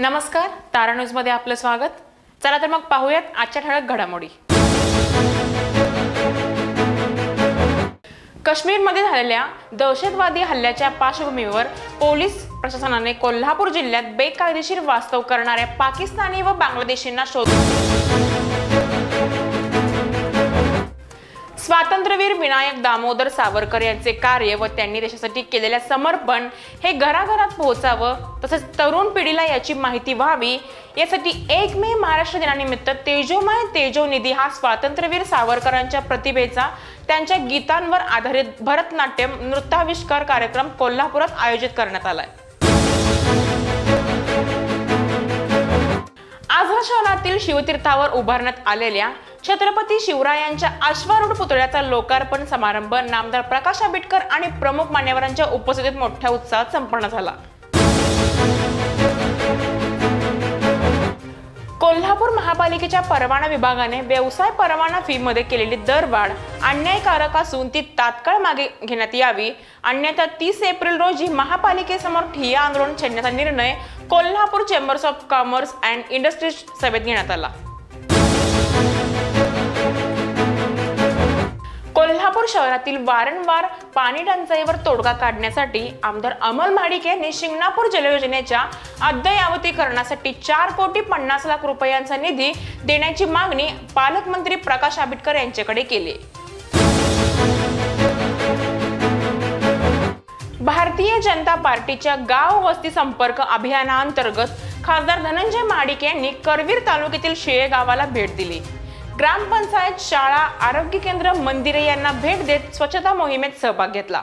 नमस्कार, तारा न्यूज मध्ये आपलं स्वागत। चला तर मग पाहूयात आजच्या ठळक घडामोडी। काश्मीरमध्ये झालेल्या दहशतवादी हल्ल्याच्या पार्श्वभूमीवर पोलीस प्रशासनाने कोल्हापूर जिल्ह्यात बेकायदेशीर वास्तव करणाऱ्या पाकिस्तानी व बांगलादेशींना स्वातंत्र्यवीर विनायक दामोदर सावरकर यांचे कार्य व त्यांनी देशासाठी केलेले समर्पण हे घराघरात पोहोचावं, तसेच तरुण पिढीला याची माहिती व्हावी यासाठी 1 मे महाराष्ट्र दिनानिमित्त तेजोमय तेजोनिधी हा स्वातंत्र्यवीर सावरकरांच्या प्रतिभेचा त्यांच्या गीतांवर आधारित भरतनाट्यम नृत्याविष्कार कार्यक्रम कोल्हापुरात आयोजित करण्यात आलाय। आजरा शहरातील शिवतीर्थावर उभारण्यात आलेल्या छत्रपती शिवरायांच्या अश्वारूढ पुतळ्याचा लोकार्पण समारंभ नामदार प्रकाश आंबेडकर आणि प्रमुख मान्यवरांच्या उपस्थितीत मोठ्या उत्साहात संपन्न झाला। कोल्हापूर महापालिकेच्या परवाना विभागाने व्यवसाय परवाना फी मध्ये केलेली दरवाढ अन्यायकारक असून ती तात्काळ मागे घेण्यात यावी, अन्यथा 30 एप्रिल रोजी महापालिकेसमोर ठिय्या आंदोलन छेडण्याचा निर्णय Kolhapur chambers of commerce and industries सभेत घेण्यात आला। कोल्हापूर शहरातील वारंवार पाणी टंचाईवर तोडगा काढण्यासाठी आमदार अमल महाडिक यांनी शिंगणापूर जलयोजनेच्या अद्ययावतीकरणासाठी 4,50,00,000 रुपयांचा निधी देण्याची मागणी पालकमंत्री प्रकाश आंबेडकर यांच्याकडे केली। भारतीय जनता पार्टीच्या गाव वस्ती संपर्क अभियानाअंतर्गत खासदार धनंजय महाडिक यांनी करवीर तालुक्यातील शेळे गावाला भेट दिली। ग्रामपंचायत, शाळा, आरोग्य केंद्र, मंदिरे यांना भेट देत स्वच्छता मोहिमेत सहभाग घेतला।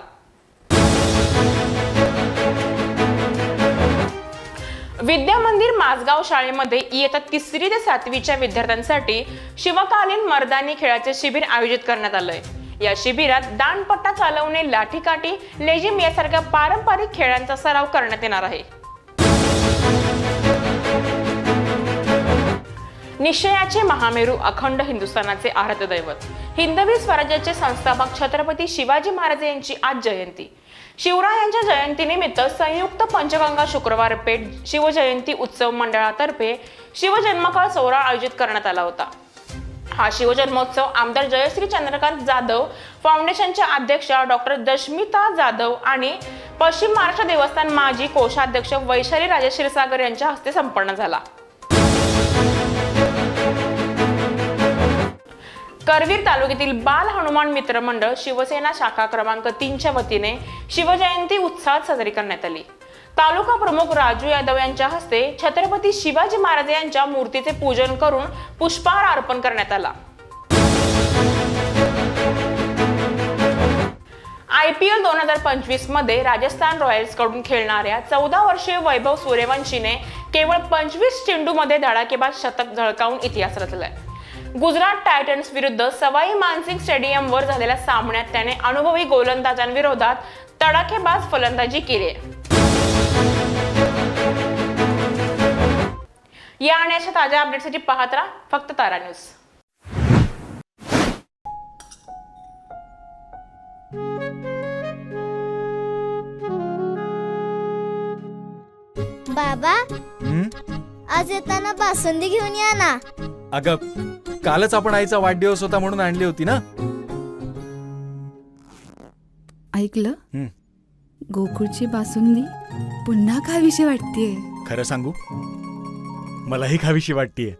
विद्या मंदिर माझगाव शाळेमध्ये इयत्ता 3री ते 7वीच्या विद्यार्थ्यांसाठी शिवकालीन मर्दानी खेळाचे शिबिर आयोजित करण्यात आलंय। या शिबिरात दांडपट्टा चालवणे, लाठीकाठी, लेझिम यासारख्या पारंपरिक खेळांचा सराव करण्यात येणार आहे। निश्चयाचे महामेरू, अखंड हिंदुस्थानाचे आराध्य दैवत, हिंदवी स्वराज्याचे संस्थापक छत्रपती शिवाजी महाराज यांची आज जयंती। शिवरायांच्या जयंतीनिमित्त संयुक्त पंचगंगा शुक्रवार पेठ शिवजयंती उत्सव मंडळातर्फे शिवजन्मकाळ सोहळा आयोजित करण्यात आला होता। हा शिवजन्मोत्सव आमदार जयश्री चंद्रकांत जाधव फाउंडेशनच्या अध्यक्षा डॉक्टर दशमिता जाधव आणि पश्चिम महाराष्ट्र देवस्थान माजी कोषाध्यक्ष वैशाली राजे क्षीरसागर यांच्या हस्ते संपन्न झाला। करवीर तालुक्यातील बाल हनुमान मित्र मंडळ शिवसेना शाखा क्रमांक 3च्या वतीने शिवजयंती उत्साहात साजरी करण्यात आली। तालुका प्रमुख राजू यादव यांच्या हस्ते छत्रपती शिवाजी महाराज यांच्या मूर्तीचे पूजन करून पुष्पहार अर्पण करण्यात आला। IPL 2025 मध्ये राजस्थान रॉयल्स कडून खेळणाऱ्या 14 वर्षीय वैभव सूर्यवंशीने केवळ 25 चेंडूमध्ये धडाकेबाज शतक झळकावून इतिहास रचलाय। गुजरात टायटन्स विरुद्ध सवाई मानसिंग स्टेडियमवर झालेल्या सामन्यात त्याने अनुभवी गोलंदाजांविरोधात तडाखेबाज फलंदाजी केली। या आणि अशा ताज्या अपडेट्ससाठी पाहत राहा फक्त तारा न्यूज। बाबा, आज येताना बासुंदी घेऊन या ना। अगं, कालच आपण आईचा वाढदिवस होता म्हणून आणली होती ना। ऐकलं, गोकुळची बासुंदी पुन्हा खावीशी वाटतेय। खरं सांगू, मलाही खावीशी वाटतेय।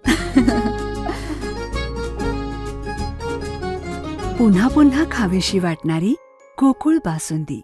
पुन्हा पुन्हा खावीशी वाटणारी गोकुळ बासुंदी।